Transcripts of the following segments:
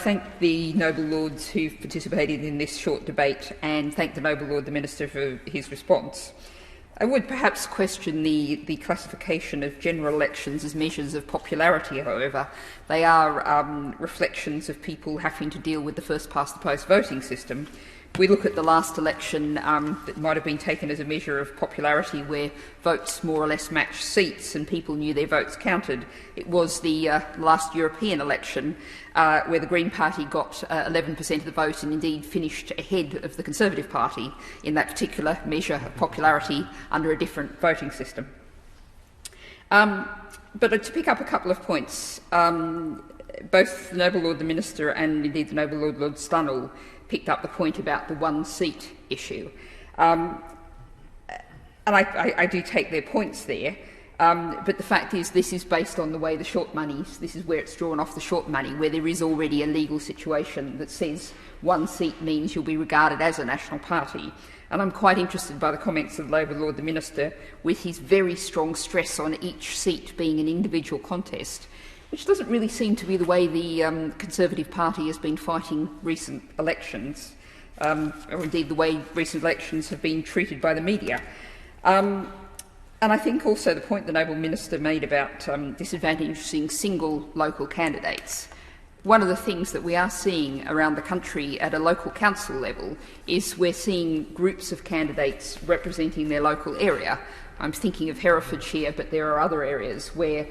thank the noble lords who've participated in this short debate and thank the noble Lord the Minister for his response. I would perhaps question the classification of general elections as measures of popularity, however. They are reflections of people having to deal with the first-past-the-post voting system. If we look at the last election that might have been taken as a measure of popularity, where votes more or less matched seats and people knew their votes counted, it was the last European election where the Green Party got 11% of the vote and indeed finished ahead of the Conservative Party in that particular measure of popularity under a different voting system. But to pick up a couple of points, both the noble Lord the Minister and indeed the noble Lord Stunnell picked up the point about the one-seat issue. And I do take their points there, but the fact is this is based on the way the short money, this is where it's drawn off the short money, where there is already a legal situation that says one seat means you'll be regarded as a national party. And I'm quite interested by the comments of the Labor Lord the Minister with his very strong stress on each seat being an individual contest, which doesn't really seem to be the way the Conservative Party has been fighting recent elections, or indeed the way recent elections have been treated by the media. And I think also the point the noble Minister made about disadvantaging single local candidates. One of the things that we are seeing around the country at a local council level is we're seeing groups of candidates representing their local area. I'm thinking of Herefordshire, but there are other areas where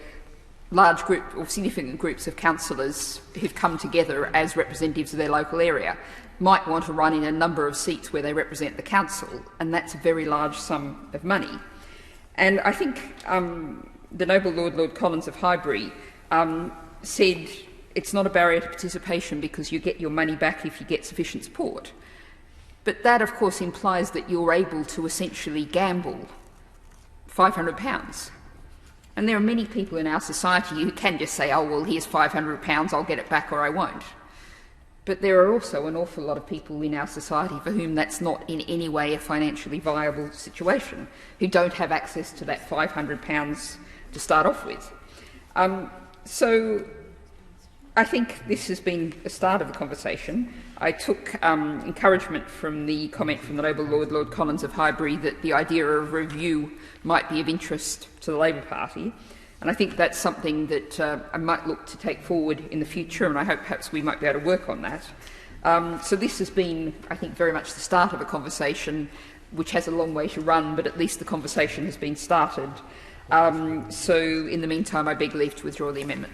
large group or significant groups of councillors who've come together as representatives of their local area might want to run in a number of seats where they represent the council, and that's a very large sum of money. And I think the noble Lord Collins of Highbury said it's not a barrier to participation because you get your money back if you get sufficient support. But that, of course, implies that you're able to essentially gamble £500. And there are many people in our society who can just say, oh, well, here's £500, I'll get it back or I won't. But there are also an awful lot of people in our society for whom that's not in any way a financially viable situation, who don't have access to that £500 to start off with. So I think this has been the start of the conversation. I took encouragement from the comment from the noble Lord Collins of Highbury that the idea of review might be of interest to the Labor Party, and I think that's something that I might look to take forward in the future, and I hope perhaps we might be able to work on that. So this has been, I think, very much the start of a conversation which has a long way to run, but at least the conversation has been started. So in the meantime, I beg leave to withdraw the amendment.